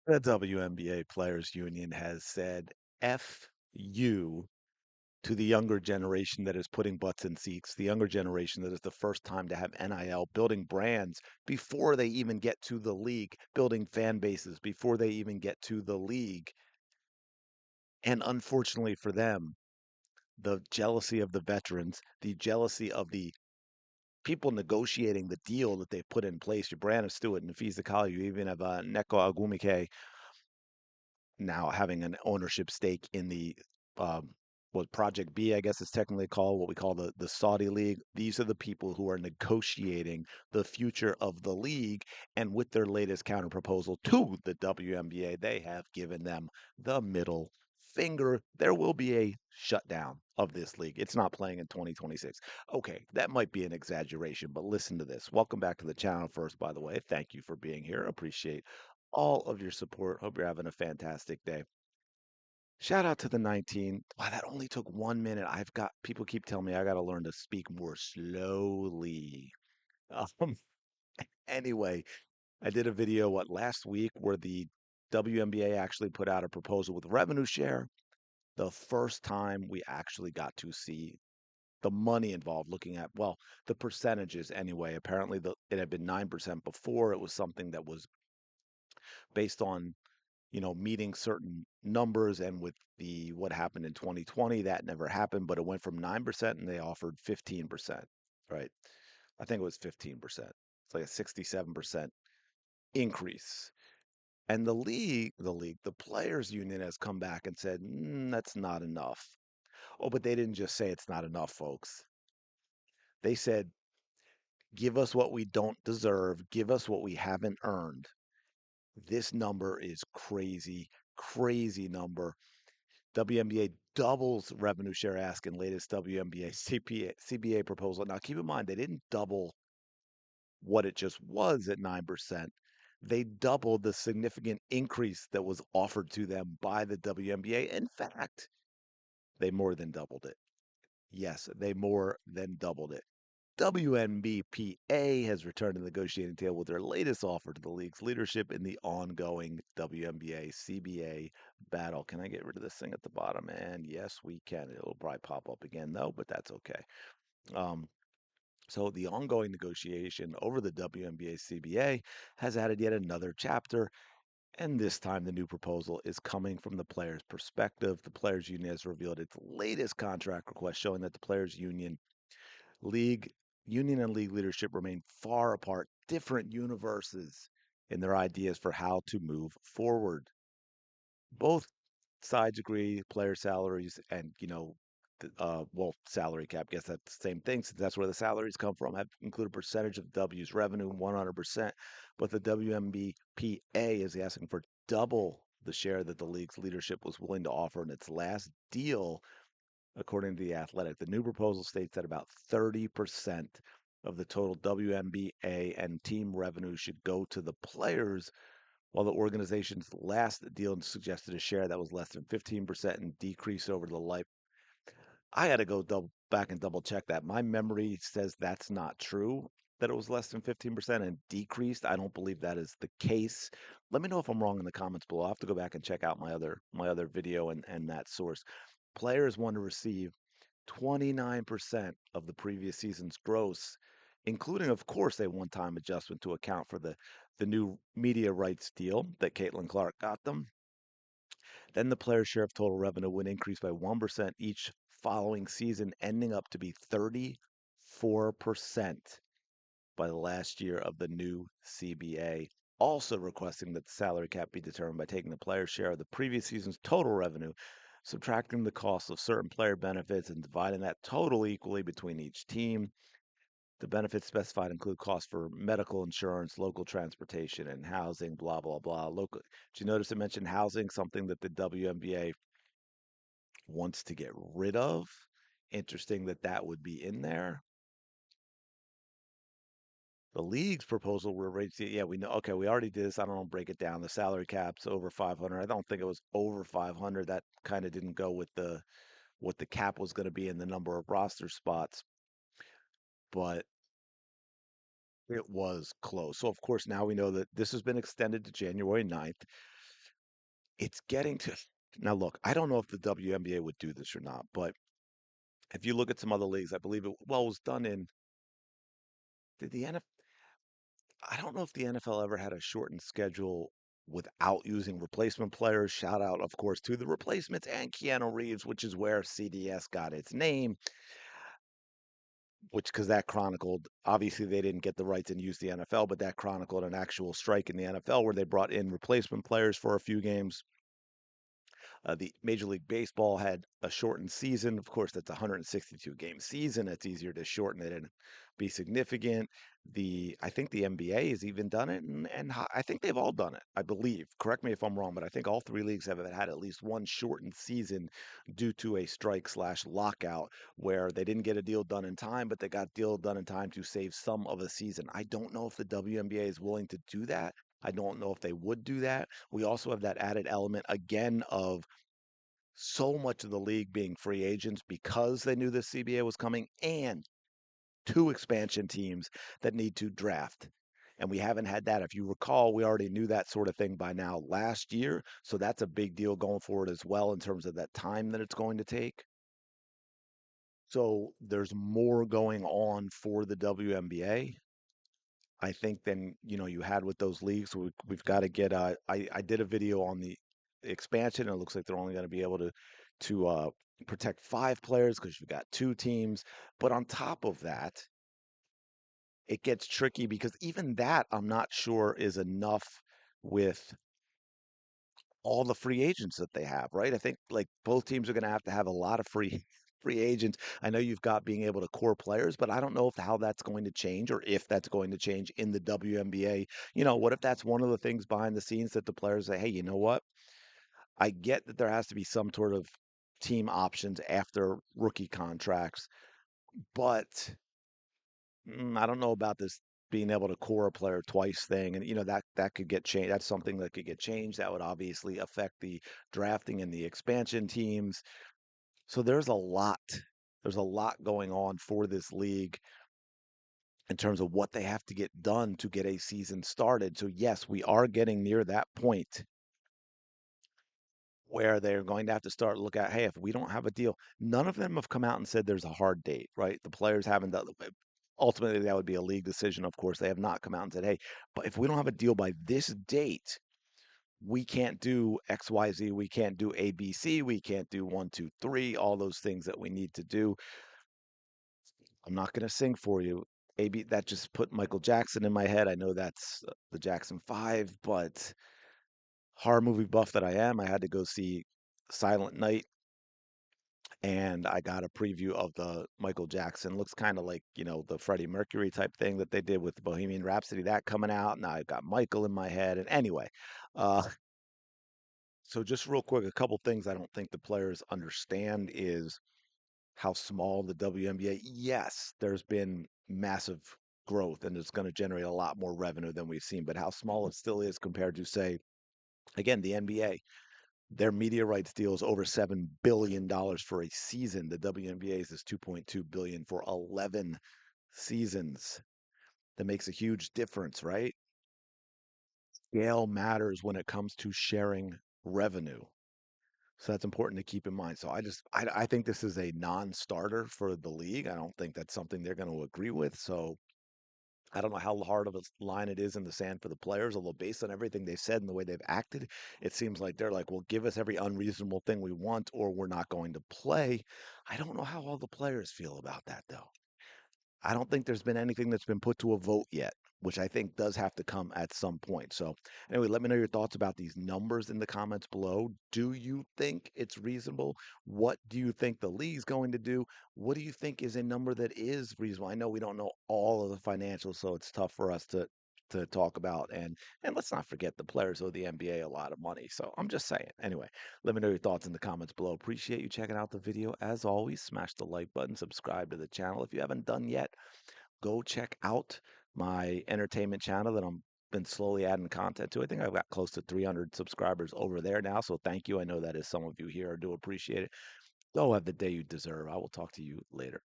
The WNBA Players Union has said F you to the younger generation that is putting butts in seats, the younger generation that is the first time to have NIL, building brands before they even get to the league, building fan bases before they even get to the league. And unfortunately for them, the jealousy of the veterans, the jealousy of the people negotiating the deal that they put in place, your Brandon Stewart and Nafisa Kali, you even have Neko Agumike now having an ownership stake in the um, what Project B, I guess it's technically called, what we call the Saudi League. These are the people who are negotiating the future of the league, and with their latest counter proposal to the WNBA, they have given them the middle finger. There will be a shutdown of this league. It's not playing in 2026. Okay, that might be an exaggeration, but listen to this. Welcome back to the channel first, by the way. Thank you for being here. Appreciate all of your support. Hope you're having a fantastic day. Shout out to the 19. Wow, that only took 1 minute. I've got people keep telling me I got to learn to speak more slowly. Um, anyway, I did a video last week where the WNBA actually put out a proposal with revenue share. The first time we actually got to see the money involved, looking at the percentages anyway. Apparently, it had been 9% before. It was something that was based on meeting certain numbers. And with the what happened in 2020, that never happened, but it went from 9% and they offered 15%, right? I think it was 15%. It's like a 67% increase. And the players union has come back and said, that's not enough. Oh, but they didn't just say it's not enough, folks. They said, give us what we don't deserve, give us what we haven't earned. This number is crazy, crazy number. WNBA doubles revenue share ask in latest WNBA CBA proposal. Now, keep in mind, they didn't double what it just was at 9%. They doubled the significant increase that was offered to them by the WNBA. In fact, they more than doubled it. Yes, they more than doubled it. WNBPA has returned to the negotiating table with their latest offer to the league's leadership in the ongoing WNBA CBA battle. Can I get rid of this thing at the bottom? And yes, we can. It'll probably pop up again though, but that's okay. Um, so the ongoing negotiation over the WNBA CBA has added yet another chapter, and this time the new proposal is coming from the players' perspective. The players' union has revealed its latest contract request, showing that the players' league union and league leadership remain far apart, different universes in their ideas for how to move forward. Both sides agree player salaries and salary cap. Guess that's the same thing since that's where the salaries come from. Have included a percentage of W's revenue, 100%. But the WNBPA is asking for double the share that the league's leadership was willing to offer in its last deal. According to The Athletic, the new proposal states that about 30% of the total WNBA and team revenue should go to the players, while the organization's last deal suggested a share that was less than 15% and decrease over the life. I had to go back and double check that. My memory says that's not true, that it was less than 15% and decreased. I don't believe that is the case. Let me know if I'm wrong in the comments below. I'll have to go back and check out my other video and that source. Players want to receive 29% of the previous season's gross, including, of course, a one-time adjustment to account for the new media rights deal that Caitlin Clark got them. Then the player's share of total revenue would increase by 1% each following season, ending up to be 34% by the last year of the new CBA. Also requesting that the salary cap be determined by taking the player's share of the previous season's total revenue, subtracting the cost of certain player benefits, and dividing that total equally between each team. The benefits specified include costs for medical insurance, local transportation, and housing, blah, blah, blah. Local. Did you notice it mentioned housing, something that the WNBA wants to get rid of? Interesting that that would be in there. The league's proposal were raised. Yeah, we know. Okay, we already did this. I don't know, break it down. The salary cap's over 500. I don't think it was over 500. That kind of didn't go with the what the cap was going to be and the number of roster spots, but it was close. So of course now we know that this has been extended to January 9th. it's getting to now look, I don't know if the WNBA would do this or not, but if you look at some other leagues, I believe it was done in did the NFL I don't know if the NFL ever had a shortened schedule without using replacement players. Shout out, of course, to the replacements and Keanu Reeves, which is where CDS got its name, which because that chronicled, obviously they didn't get the rights and use the NFL, but that chronicled an actual strike in the NFL where they brought in replacement players for a few games. The Major League Baseball had a shortened season. Of course, that's a 162 game season. It's easier to shorten it and be significant. I think the NBA has even done it, and I think they've all done it. I believe. Correct me if I'm wrong, but I think all three leagues have had at least one shortened season due to a strike slash lockout where they didn't get a deal done in time, but they got deal done in time to save some of a season. I don't know if the WNBA is willing to do that. I don't know if they would do that. We also have that added element again of so much of the league being free agents because they knew the CBA was coming, and two expansion teams that need to draft. And we haven't had that. If you recall, we already knew that sort of thing by now last year. So that's a big deal going forward as well in terms of that time that it's going to take. So there's more going on for the WNBA. I think than you had with those leagues. So we've got to get. I did a video on the expansion. And it looks like they're only going to be able to protect five players because you've got two teams. But on top of that, it gets tricky because even that I'm not sure is enough with all the free agents that they have, right? I think like both teams are going to have a lot of free free agents. I know you've got being able to core players, but I don't know if how that's going to change or if that's going to change in the WNBA. What if that's one of the things behind the scenes that the players say, "Hey, you know what? I get that there has to be some sort of team options after rookie contracts, but I don't know about this being able to core a player twice thing, and that could get changed. That's something that could get changed. That would obviously affect the drafting and the expansion teams. So there's a lot. There's a lot going on for this league in terms of what they have to get done to get a season started. So yes, we are getting near that point where they're going to have to start look at, hey, if we don't have a deal, none of them have come out and said there's a hard date, right? The players haven't done. Ultimately, that would be a league decision, of course. They have not come out and said, hey, but if we don't have a deal by this date, we can't do XYZ, we can't do ABC, we can't do one, two, three, all those things that we need to do. I'm not going to sing for you. AB, that just put Michael Jackson in my head. I know that's the Jackson 5, but horror movie buff that I am, I had to go see Silent Night and I got a preview of the Michael Jackson. Looks kind of like, the Freddie Mercury type thing that they did with Bohemian Rhapsody, that coming out. Now I've got Michael in my head. And anyway, uh, so just real quick, a couple things I don't think the players understand is how small the WNBA. Yes, there's been massive growth and it's going to generate a lot more revenue than we've seen, but how small it still is compared to, say, again, the NBA. Their media rights deal is over $7 billion for a season. The WNBA's is 2.2 billion for 11 seasons. That makes a huge difference, right? Scale matters when it comes to sharing revenue. So that's important to keep in mind. So I think this is a non-starter for the league. I don't think that's something they're going to agree with. So I don't know how hard of a line it is in the sand for the players, although based on everything they've said and the way they've acted, it seems like they're like, well, give us every unreasonable thing we want, or we're not going to play. I don't know how all the players feel about that, though. I don't think there's been anything that's been put to a vote yet, which I think does have to come at some point. So, anyway, let me know your thoughts about these numbers in the comments below. Do you think it's reasonable? What do you think the league's going to do? What do you think is a number that is reasonable? I know we don't know all of the financials, so it's tough for us to talk about. And let's not forget the players owe the NBA a lot of money. So I'm just saying. Anyway, let me know your thoughts in the comments below. Appreciate you checking out the video. As always, smash the like button, subscribe to the channel if you haven't done yet. Go check out my entertainment channel that I'm been slowly adding content to. I think I've got close to 300 subscribers over there now. So thank you. I know that is some of you here. I do appreciate it. Go have the day you deserve. I will talk to you later.